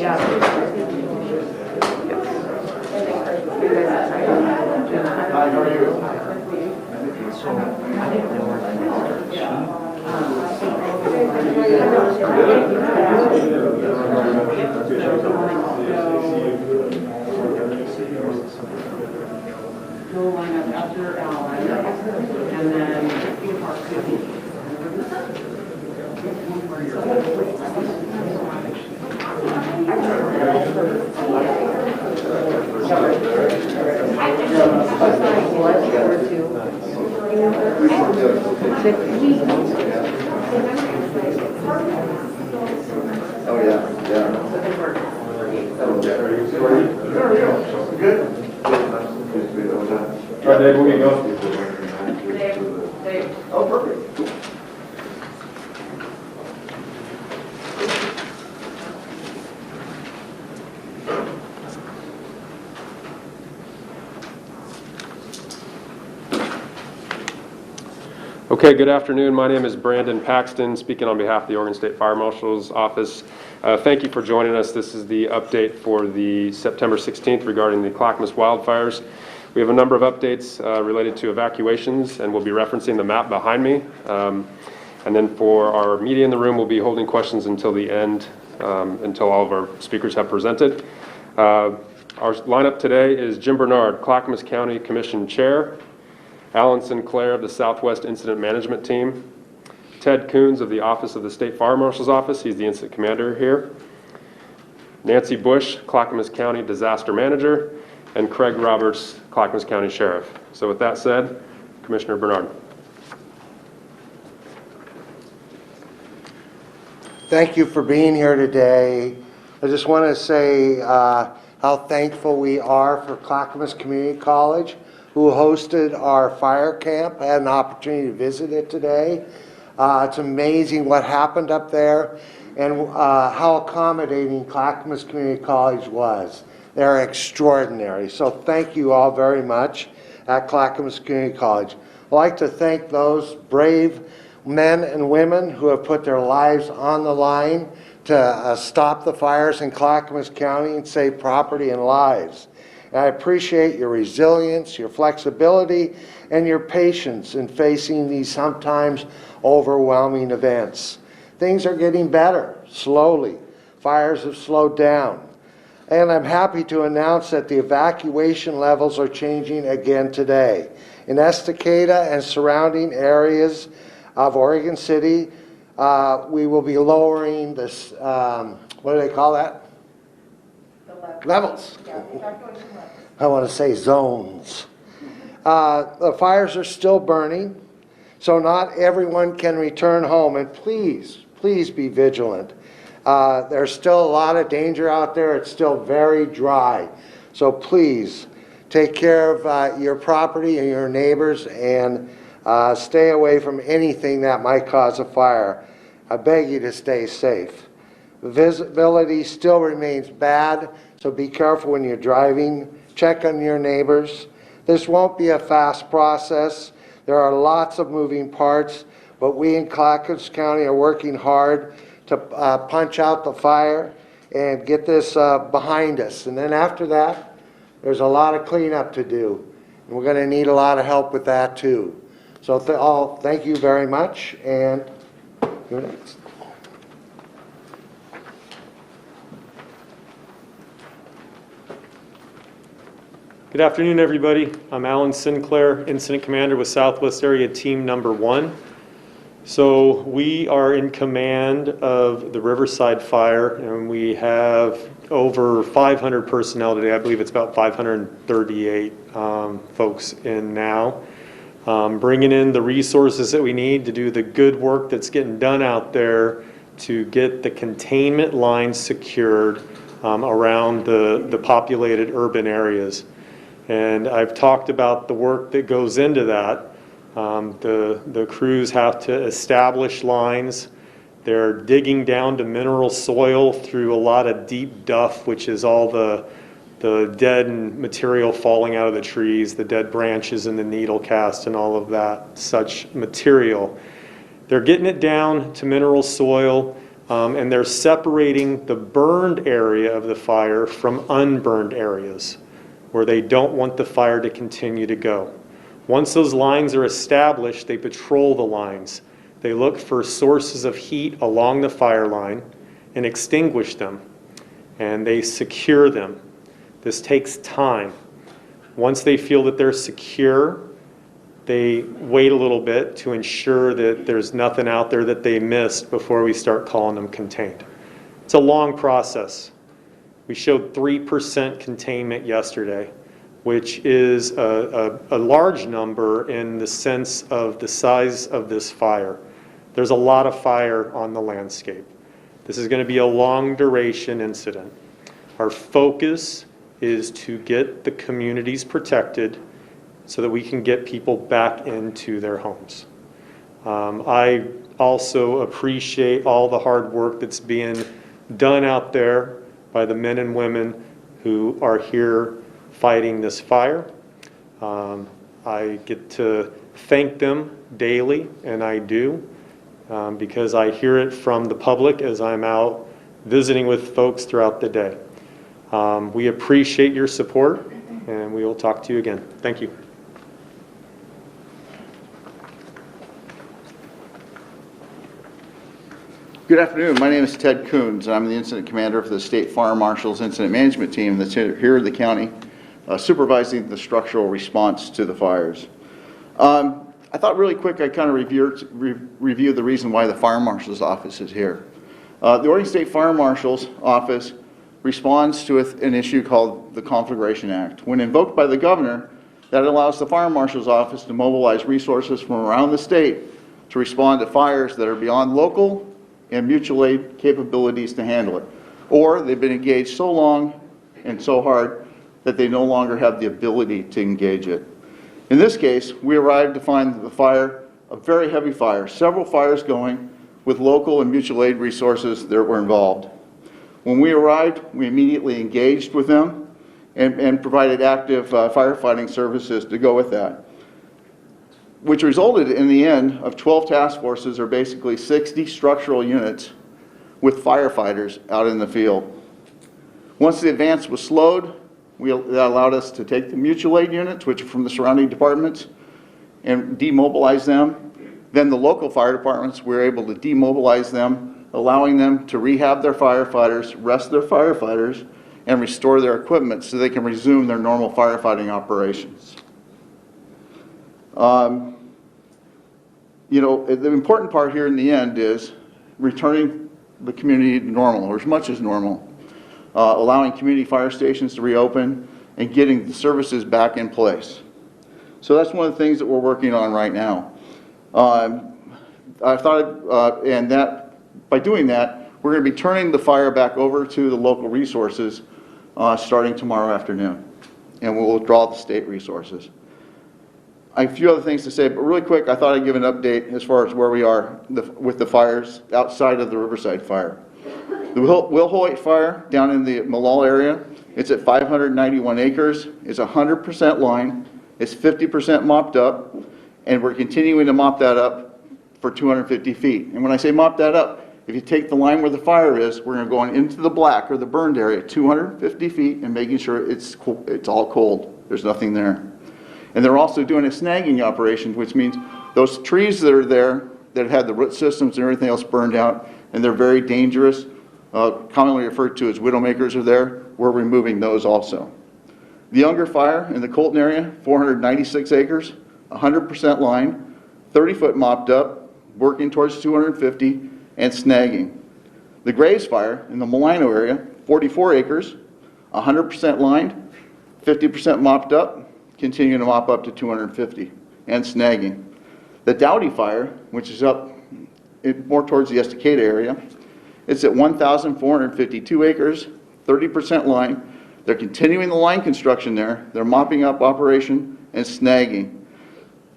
You'll line up after Alan, and then Oh yeah, yeah. Good. All right, Dave, we'll get going. Oh, perfect. Okay, good afternoon. My name is Brandon Paxton, speaking on behalf of the Oregon State Fire Marshal's Office. Thank you for joining us. This is the update for the September 16th regarding the Clackamas wildfires. We have a number of updates related to evacuations, and we'll be referencing the map behind me. And then for our media in the room, we'll be holding questions until the end, until all of our speakers have presented. Our lineup today is Jim Bernard, Clackamas County Commission Chair, Alan Sinclair of the Southwest Incident Management Team, Ted Coons of the Office of the State Fire Marshal's Office, he's the incident commander here, Nancy Bush, Clackamas County Disaster Manager, and Craig Roberts, Clackamas County Sheriff. So with that said, Commissioner Bernard. Thank you for being here today. I just want to say how thankful we are for Clackamas Community College, who hosted our fire camp. I had an opportunity to visit it today. It's amazing what happened up there and how accommodating Clackamas Community College was. They're extraordinary. So thank you all very much at Clackamas Community College. I'd like to thank those brave men and women who have put their lives on the line to stop the fires in Clackamas County and save property and lives. And I appreciate your resilience, your flexibility, and your patience in facing these sometimes overwhelming events. Things are getting better, slowly. Fires have slowed down. And I'm happy to announce that the evacuation levels are changing again today. In Estacada and surrounding areas of Oregon City, we will be lowering this, what do they call that? Levels. I want to say zones. The fires are still burning, so not everyone can return home. And please, please be vigilant. There's still a lot of danger out there. It's still very dry. So please take care of your property and your neighbors and stay away from anything that might cause a fire. I beg you to stay safe. Visibility still remains bad, so be careful when you're driving. Check on your neighbors. This won't be a fast process. There are lots of moving parts, but we in Clackamas County are working hard to punch out the fire and get this behind us. And then after that, there's a lot of cleanup to do. And we're going to need a lot of help with that too. So all, thank you very much, and you're next. Good afternoon, everybody. I'm Alan Sinclair, Incident Commander with Southwest Area Team Number 1. So we are in command of the Riverside Fire, and we have over 500 personnel today. I believe it's about 538 folks in now. Bringing in the resources that we need to do the good work that's getting done out there to get the containment lines secured around the populated urban areas. And I've talked about the work that goes into that. The crews have to establish lines. They're digging down to mineral soil through a lot of deep duff, which is all the dead material falling out of the trees, the dead branches and the needle cast and all of that such material. They're getting it down to mineral soil. And they're separating the burned area of the fire from unburned areas where they don't want the fire to continue to go. Once those lines are established, they patrol the lines. They look for sources of heat along the fire line and extinguish them, and they secure them. This takes time. Once they feel that they're secure, they wait a little bit to ensure that there's nothing out there that they missed before we start calling them contained. It's a long process. We showed 3% containment yesterday, which is a large number in the sense of the size of this fire. There's a lot of fire on the landscape. This is going to be a long duration incident. Our focus is to get the communities protected so that we can get people back into their homes. I also appreciate all the hard work that's being done out there by the men and women who are here fighting this fire. I get to thank them daily, and I do, because I hear it from the public as I'm out visiting with folks throughout the day. We appreciate your support, and we will talk to you again. Thank you. Good afternoon. My name is Ted Coons, and I'm the incident commander for the State Fire Marshal's Incident Management Team that's here in the county, supervising the structural response to the fires. I thought really quick I'd kind of review the reason why the Fire Marshal's Office is here. The Oregon State Fire Marshal's Office responds to an issue called the Conflagration Act. When invoked by the governor, that allows the Fire Marshal's Office to mobilize resources from around the state to respond to fires that are beyond local and mutual aid capabilities to handle it. Or they've been engaged so long and so hard that they no longer have the ability to engage it. In this case, we arrived to find the fire, a very heavy fire, several fires going with local and mutual aid resources that were involved. When we arrived, we immediately engaged with them and provided active firefighting services to go with that, which resulted in the end of 12 task forces, or basically 60 structural units with firefighters out in the field. Once the advance was slowed, that allowed us to take the mutual aid units, which are from the surrounding departments, and demobilize them. Then the local fire departments, we were able to demobilize them, allowing them to rehab their firefighters, rest their firefighters, and restore their equipment so they can resume their normal firefighting operations. You know, the important part here in the end is returning the community to normal, or as much as normal, allowing community fire stations to reopen and getting the services back in place. So that's one of the things that we're working on right now. I thought, and that by doing that, we're going to be turning the fire back over to the local resources starting tomorrow afternoon, and we'll withdraw the state resources. I have a few other things to say, but really quick, I thought I'd give an update as far as where we are with the fires outside of the Riverside Fire. The Will Hoyt Fire down in the Malal area, it's at 591 acres. It's 100% line. It's 50% mopped up, and we're continuing to mop that up for 250 feet. And when I say mop that up, if you take the line where the fire is, we're going to go into the black or the burned area 250 feet and making sure it's all cold. There's nothing there. And they're also doing a snagging operation, which means those trees that are there that had the root systems and everything else burned out, and they're very dangerous, commonly referred to as widowmakers are there, we're removing those also. The Younger Fire in the Colton area, 496 acres, 100% line, 30-foot mopped up, working towards 250, and snagging. The Graves Fire in the Molino area, 44 acres, 100% lined, 50% mopped up, continuing to mop up to 250 and snagging. The Dowdy Fire, which is up more towards the Estacada area, it's at 1,452 acres, 30% line. They're continuing the line construction there. They're mopping up operation and snagging.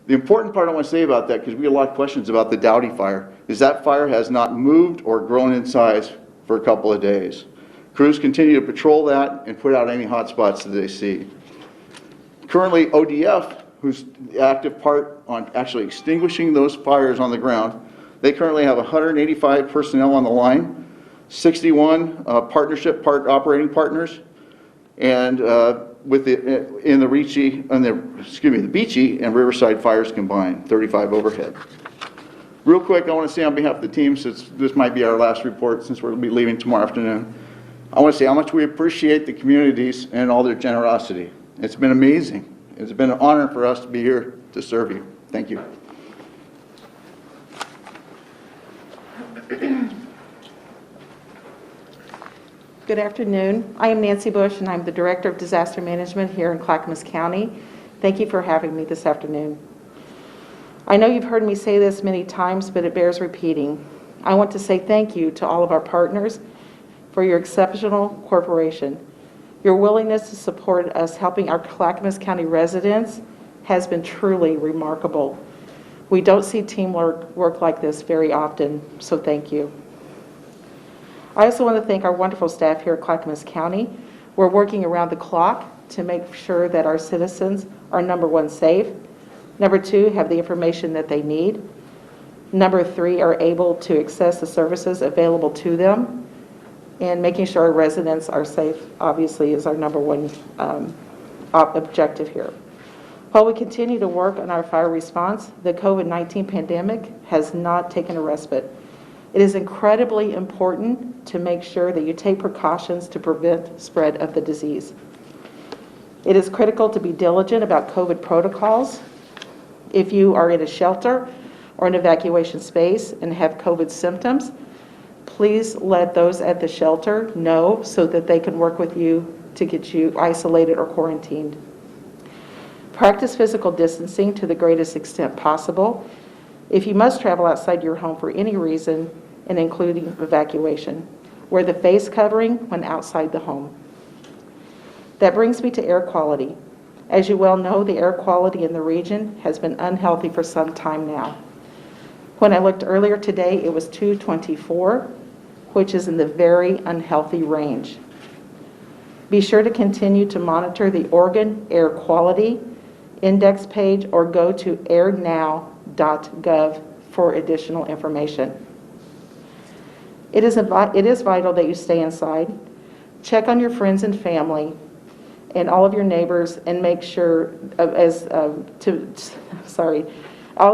The important part I want to say about that, because we get a lot of questions about the Dowdy Fire, is that fire has not moved or grown in size for a couple of days. Crews continue to patrol that and put out any hot spots that they see. Currently, ODF, who's the active part on actually extinguishing those fires on the ground, They currently have 185 personnel on the line, 61 operating partners, and in the Beachy and Riverside Fires combined, 35 overhead. Real quick, I want to say on behalf of the team, since this might be our last report since we're going to be leaving tomorrow afternoon, I want to say how much we appreciate the communities and all their generosity. It's been amazing. It's been an honor for us to be here to serve you. Thank you. Good afternoon. I am Nancy Bush, and I'm the Director of Disaster Management here in Clackamas County. Thank you for having me this afternoon. I know you've heard me say this many times, but it bears repeating. I want to say thank you to all of our partners for your exceptional cooperation. Your willingness to support us helping our Clackamas County residents has been truly remarkable. We don't see teamwork like this very often, so thank you. I also want to thank our wonderful staff here at Clackamas County. We're working around the clock to make sure that our citizens are, number one, safe, number two, have the information that they need, number three, are able to access the services available to them, and making sure our residents are safe, obviously, is our number one objective here. While we continue to work on our fire response, the COVID-19 pandemic has not taken a respite. It is incredibly important to make sure that you take precautions to prevent spread of the disease. It is critical to be diligent about COVID protocols. If you are in a shelter or an evacuation space and have COVID symptoms, please let those at the shelter know so that they can work with you to get you isolated or quarantined. Practice physical distancing to the greatest extent possible. If you must travel outside your home for any reason, and including evacuation, wear the face covering when outside the home. That brings me to air quality. As you well know, the air quality in the region has been unhealthy for some time now. When I looked earlier today, it was 224, which is in the very unhealthy range. Be sure to continue to monitor the Oregon Air Quality Index page or go to airnow.gov for additional information. It is vital that you stay inside. Check on your friends and family and all of your neighbors, and make sure all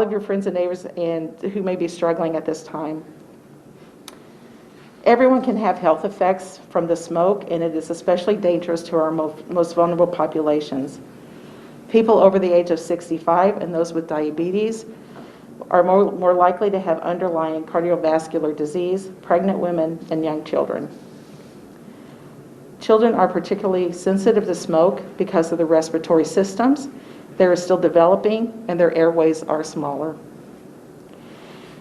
of your friends and neighbors and who may be struggling at this time. Everyone can have health effects from the smoke, and it is especially dangerous to our most vulnerable populations. People over the age of 65 and those with diabetes are more likely to have underlying cardiovascular disease, pregnant women, and young children. Children are particularly sensitive to smoke because of the respiratory systems. They are still developing, and their airways are smaller.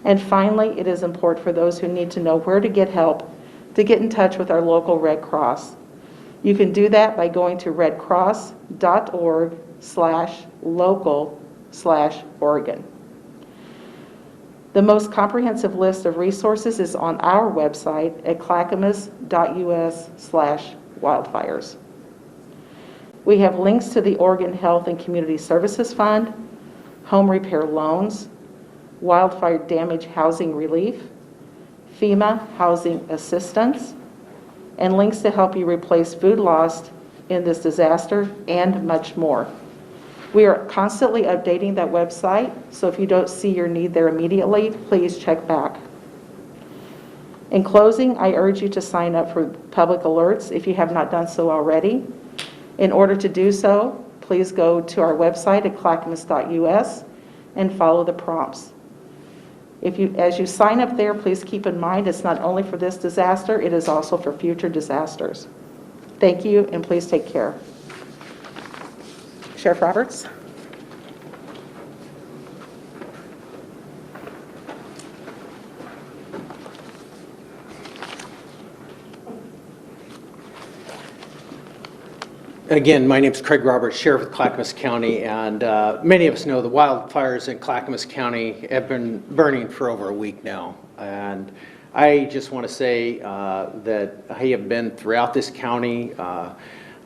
And finally, it is important for those who need to know where to get help to get in touch with our local Red Cross. You can do that by going to redcross.org/local/Oregon. The most comprehensive list of resources is on our website at clackamas.us/wildfires. We have links to the Oregon Health and Community Services Fund, home repair loans, wildfire damage housing relief, FEMA housing assistance, and links to help you replace food lost in this disaster, and much more. We are constantly updating that website, so if you don't see your need there immediately, please check back. In closing, I urge you to sign up for public alerts if you have not done so already. In order to do so, please go to our website at clackamas.us and follow the prompts. As you sign up there, please keep in mind it's not only for this disaster, it is also for future disasters. Thank you, and please take care. Sheriff Roberts. Again, my name is Craig Roberts, Sheriff of Clackamas County, and many of us know the wildfires in Clackamas County have been burning for over a week now. And I just want to say that I have been throughout this county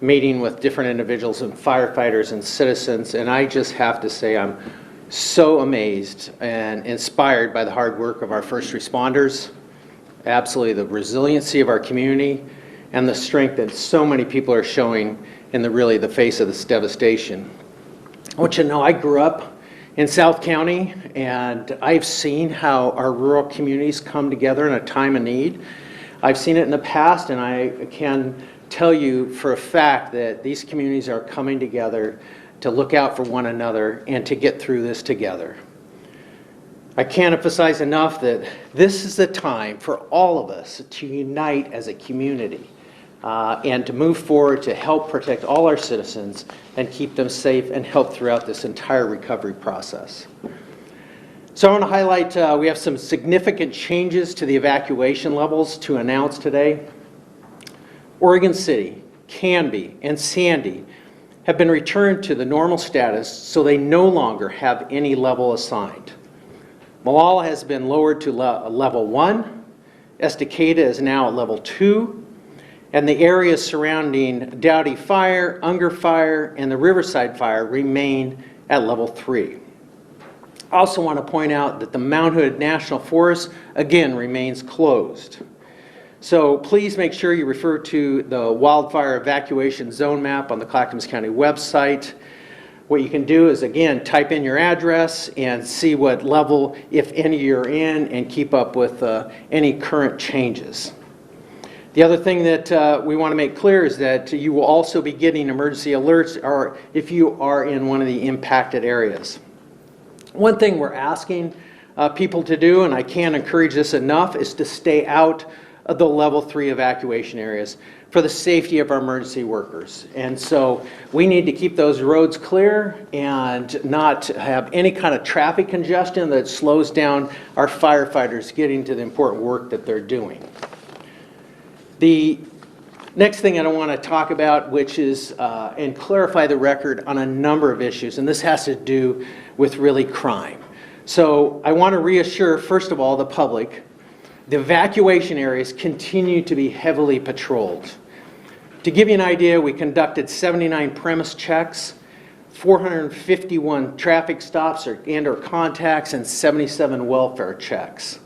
meeting with different individuals and firefighters and citizens, and I just have to say I'm so amazed and inspired by the hard work of our first responders, absolutely the resiliency of our community, and the strength that so many people are showing in the face of this devastation. I want you to know I grew up in South County, and I've seen how our rural communities come together in a time of need. I've seen it in the past, and I can tell you for a fact that these communities are coming together to look out for one another and to get through this together. I can't emphasize enough that this is the time for all of us to unite as a community and to move forward to help protect all our citizens and keep them safe and help throughout this entire recovery process. So I want to highlight we have some significant changes to the evacuation levels to announce today. Oregon City, Canby, and Sandy have been returned to the normal status, so they no longer have any level assigned. Malala has been lowered to level 1, Estacada is now at level 2, and the areas surrounding Dowdy Fire, Unger Fire, and the Riverside Fire remain at level 3. I also want to point out that the Mount Hood National Forest, again, remains closed. So please make sure you refer to the wildfire evacuation zone map on the Clackamas County website. What you can do is, again, type in your address and see what level, if any, you're in, and keep up with any current changes. The other thing that we want to make clear is that you will also be getting emergency alerts or if you are in one of the impacted areas. One thing we're asking people to do, and I can't encourage this enough, is to stay out of the level 3 evacuation areas for the safety of our emergency workers. And so we need to keep those roads clear and not have any kind of traffic congestion that slows down our firefighters getting to the important work that they're doing. The next thing I want to talk about, which is, and clarify the record on a number of issues, and this has to do with really crime. So I want to reassure, first of all, the public, the evacuation areas continue to be heavily patrolled. To give you an idea, we conducted 79 premise checks, 451 traffic stops and/or contacts, and 77 welfare checks.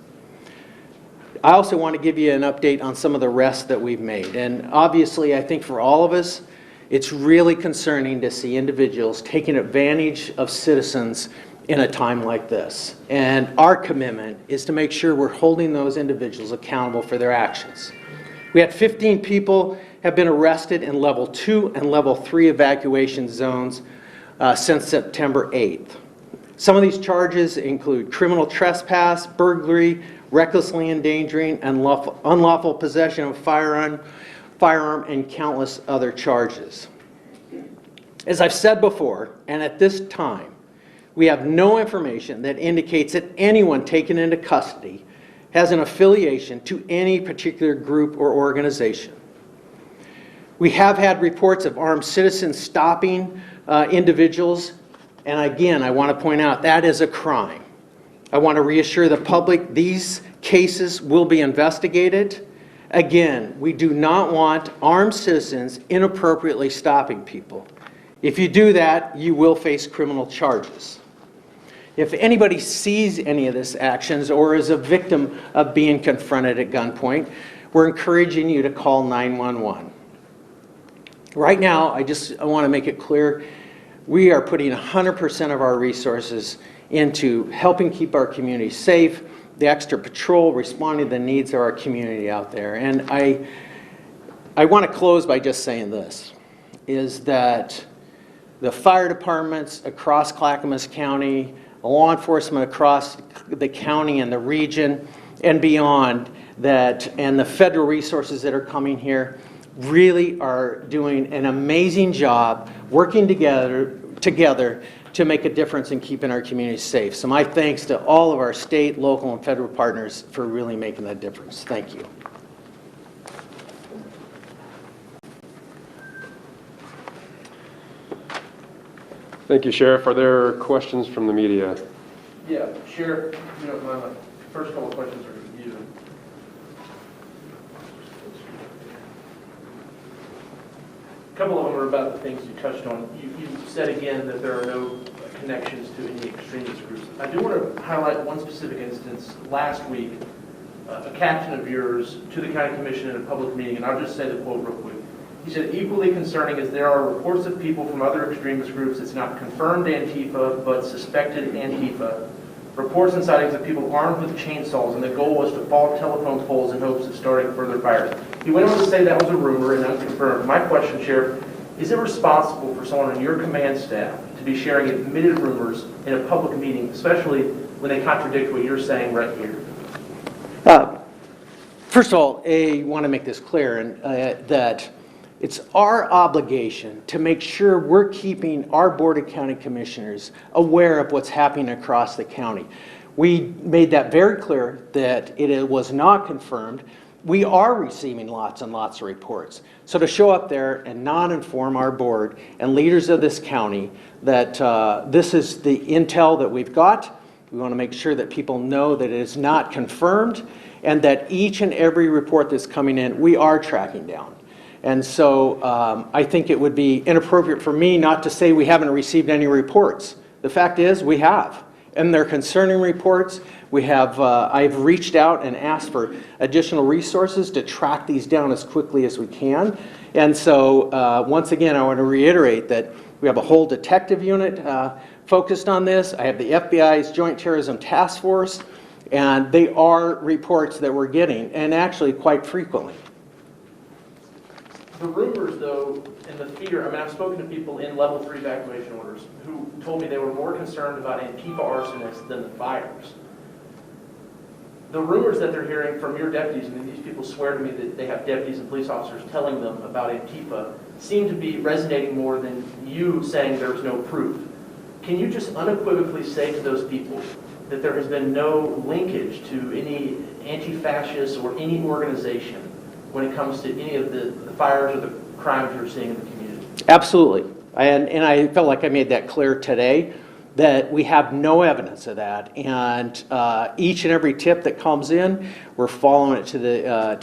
I also want to give you an update on some of the arrests that we've made. And obviously, I think for all of us, it's really concerning to see individuals taking advantage of citizens in a time like this. And our commitment is to make sure we're holding those individuals accountable for their actions. We had 15 people have been arrested in level 2 and level 3 evacuation zones since September 8th. Some of these charges include criminal trespass, burglary, recklessly endangering, and unlawful possession of firearm, and countless other charges. As I've said before, and at this time, we have no information that indicates that anyone taken into custody has an affiliation to any particular group or organization. We have had reports of armed citizens stopping individuals, and again, I want to point out that is a crime. I want to reassure the public these cases will be investigated. Again, we do not want armed citizens inappropriately stopping people. If you do that, you will face criminal charges. If anybody sees any of these actions or is a victim of being confronted at gunpoint, we're encouraging you to call 911. Right now, I want to make it clear, we are putting 100% of our resources into helping keep our community safe, the extra patrol, responding to the needs of our community out there. And I want to close by just saying this, is that the fire departments across Clackamas County, law enforcement across the county and the region and beyond that, and the federal resources that are coming here really are doing an amazing job working together to make a difference in keeping our communities safe. So my thanks to all of our state, local, and federal partners for really making that difference. Thank you. Thank you, Sheriff. Are there questions from the media? Yeah, Sheriff, you know, my first couple of questions are for you. A couple of them are about the things you touched on. You said again that there are no connections to any extremist groups. I do want to highlight one specific instance. Last week, a captain of yours to the county commission in a public meeting, and I'll just say the quote real quick. He said, equally concerning as there are reports of people from other extremist groups, it's not confirmed Antifa, but suspected Antifa. Reports and sightings of people armed with chainsaws, and the goal was to fall telephone poles in hopes of starting further fires. He went on to say that was a rumor and unconfirmed. My question, Sheriff, is it responsible for someone on your command staff to be sharing admitted rumors in a public meeting, especially when they contradict what you're saying right here? First of all, I want to make this clear that it's our obligation to make sure we're keeping our Board of County Commissioners aware of what's happening across the county. We made that very clear that it was not confirmed. We are receiving lots and lots of reports. So to show up there and not inform our board and leaders of this county that this is the intel that we've got, we want to make sure that people know that it is not confirmed and that each and every report that's coming in, we are tracking down. And so I think it would be inappropriate for me not to say we haven't received any reports. The fact is we have, and they're concerning reports. We have, I've reached out and asked for additional resources to track these down as quickly as we can. And so once again, I want to reiterate that we have a whole detective unit focused on this. I have the FBI's Joint Terrorism Task Force, and they are reports that we're getting, and actually quite frequently. The rumors, though, and the fear, I mean, I've spoken to people in level 3 evacuation orders who told me they were more concerned about Antifa arsonists than the fires. The rumors that they're hearing from your deputies, and these people swear to me that they have deputies and police officers telling them about Antifa, seem to be resonating more than you saying there's no proof. Can you just unequivocally say to those people that there has been no linkage to any anti-fascist or any organization when it comes to any of the fires or the crimes you're seeing in the community? Absolutely. And I felt like I made that clear today, that we have no evidence of that. And each and every tip that comes in, we're following it to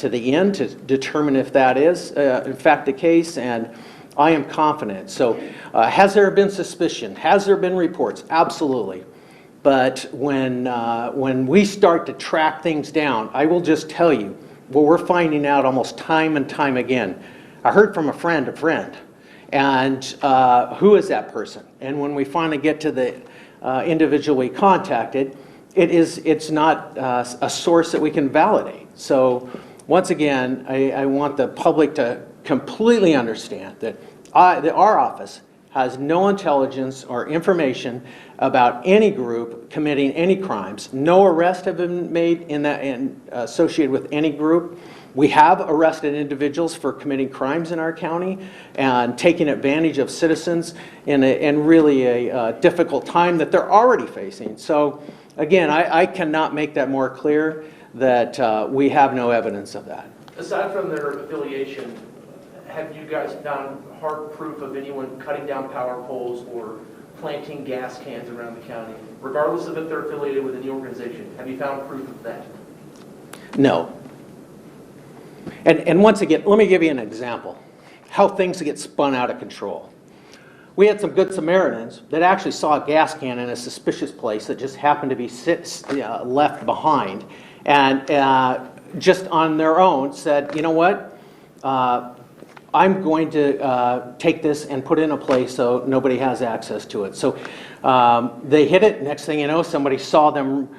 the end to determine if that is, in fact, the case. And I am confident. So has there been suspicion? Has there been reports? Absolutely. But when we start to track things down, I will just tell you, what we're finding out almost time and time again. I heard from a friend, and who is that person? And when we finally get to the individual we contacted, it's not a source that we can validate. So once again, I want the public to completely understand that our office has no intelligence or information about any group committing any crimes. No arrests have been made associated with any group. We have arrested individuals for committing crimes in our county and taking advantage of citizens in really a difficult time that they're already facing. So again, I cannot make that more clear that we have no evidence of that. Aside from their affiliation, have you guys found hard proof of anyone cutting down power poles or planting gas cans around the county, regardless of if they're affiliated with any organization? Have you found proof of that? No. And once again, let me give you an example, how things get spun out of control. We had some good Samaritans that actually saw a gas can in a suspicious place that just happened to be left behind, and just on their own said, you know what, I'm going to take this and put it in a place so nobody has access to it. So they hit it. Next thing you know, somebody saw them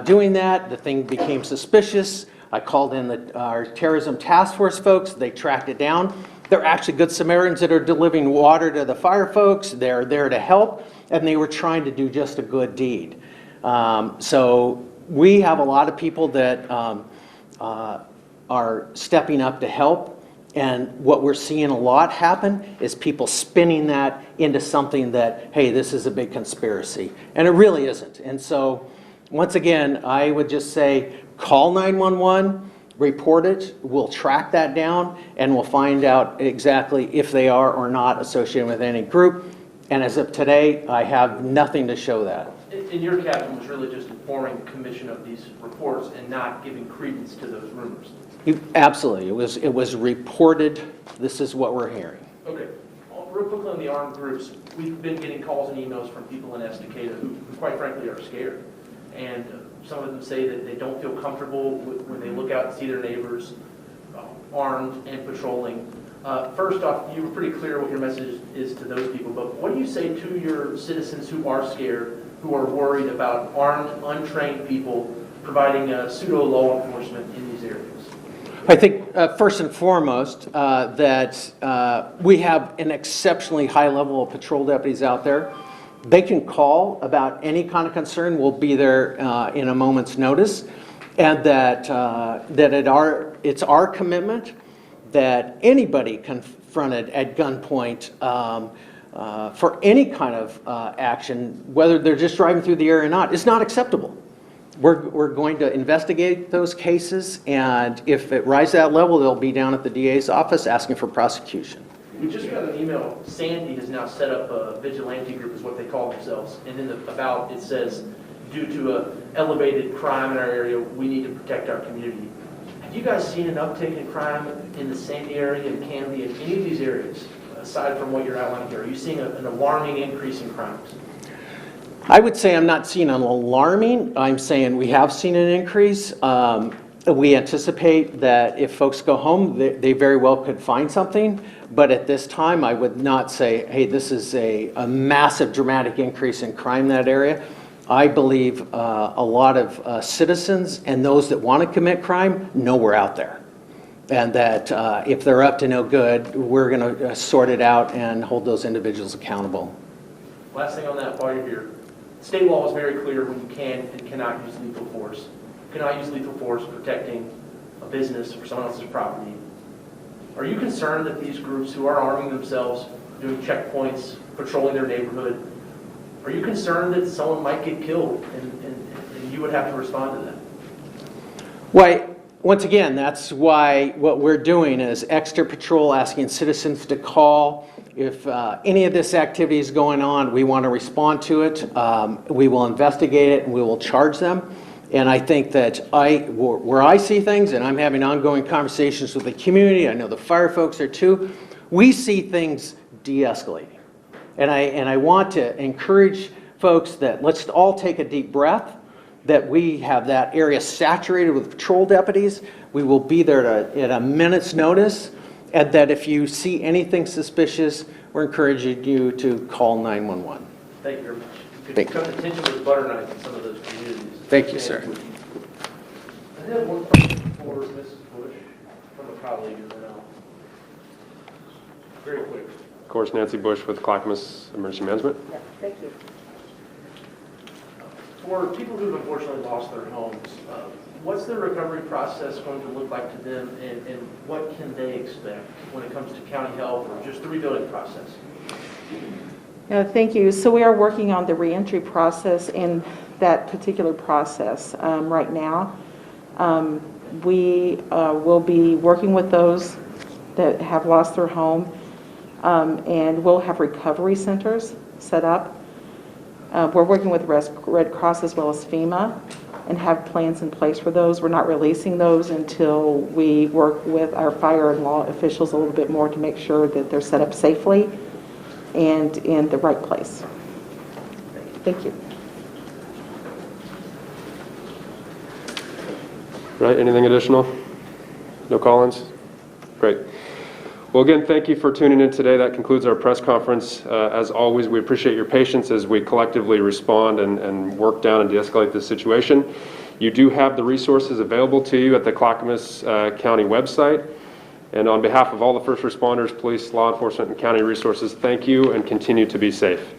doing that. The thing became suspicious. I called in our terrorism task force folks. They tracked it down. They're actually good Samaritans that are delivering water to the fire folks. They're there to help, and they were trying to do just a good deed. So we have a lot of people that are stepping up to help. And what we're seeing a lot happen is people spinning that into something that, hey, this is a big conspiracy. And it really isn't. And so, once again, I would just say, call 911, report it, we'll track that down, and we'll find out exactly if they are or not associated with any group. And as of today, I have nothing to show that. And your captain was really just informing the commission of these reports and not giving credence to those rumors. Absolutely. It was reported. This is what we're hearing. Okay. Real quickly on the armed groups, we've been getting calls and emails from people in Estacada who quite frankly are scared. And some of them say that they don't feel comfortable when they look out and see their neighbors armed and patrolling. First off, you were pretty clear what your message is to those people, but what do you say to your citizens who are scared, who are worried about armed, untrained people providing pseudo law enforcement in these areas? I think first and foremost that we have an exceptionally high level of patrol deputies out there. They can call about any kind of concern. We'll be there in a moment's notice, and that it's our commitment that anybody confronted at gunpoint for any kind of action, whether they're just driving through the area or not, is not acceptable. We're going to investigate those cases, and if it rises to that level, they'll be down at the DA's office asking for prosecution. We just got an email. Sandy has now set up a vigilante group, is what they call themselves. And in the about, it says, due to elevated crime in our area, we need to protect our community. Have you guys seen an uptick in crime in the Sandy area, in Canby, in any of these areas, aside from what you're outlining here? Are you seeing an alarming increase in crimes? I would say I'm not seeing an alarming. I'm saying we have seen an increase. We anticipate that if folks go home, they very well could find something. But at this time, I would not say, hey, this is a massive, dramatic increase in crime in that area. I believe a lot of citizens and those that want to commit crime know we're out there. And that if they're up to no good, we're going to sort it out and hold those individuals accountable. Last thing on that while you're here. State law is very clear when you can and cannot use lethal force. You cannot use lethal force protecting a business or someone else's property. Are you concerned that these groups who are arming themselves, doing checkpoints, patrolling their neighborhood, are you concerned that someone might get killed and you would have to respond to that? Well, once again, that's why what we're doing is extra patrol, asking citizens to call. If any of this activity is going on, we want to respond to it. We will investigate it and we will charge them. And I think that where I see things, and I'm having ongoing conversations with the community, I know the fire folks are too, we see things de-escalating. And I want to encourage folks that let's all take a deep breath, that we have that area saturated with patrol deputies. We will be there at a minute's notice, and that if you see anything suspicious, we're encouraging you to call 911. Thank you very much. You Thank could cut the tension with butter knife in some of those communities. Thank you, sir. I have one question for Mrs. Bush from a colleague, and then I'll, very quick. Of course, Nancy Bush with Clackamas Emergency Management. Yeah, thank you. For people who've unfortunately lost their homes, what's the recovery process going to look like to them, and what can they expect when it comes to county health or just the rebuilding process? Thank you. So we are working on the reentry process and that particular process right now. We will be working with those that have lost their home, and we'll have recovery centers set up. We're working with Red Cross as well as FEMA and have plans in place for those. We're not releasing those until we work with our fire and law officials a little bit more to make sure that they're set up safely and in the right place. Thank you. Right, anything additional? No call-ins? Great. Well, again, thank you for tuning in today. That concludes our press conference. As always, we appreciate your patience as we collectively respond and work down and de-escalate this situation. You do have the resources available to you at the Clackamas County website. And on behalf of all the first responders, police, law enforcement, and county resources, thank you and continue to be safe.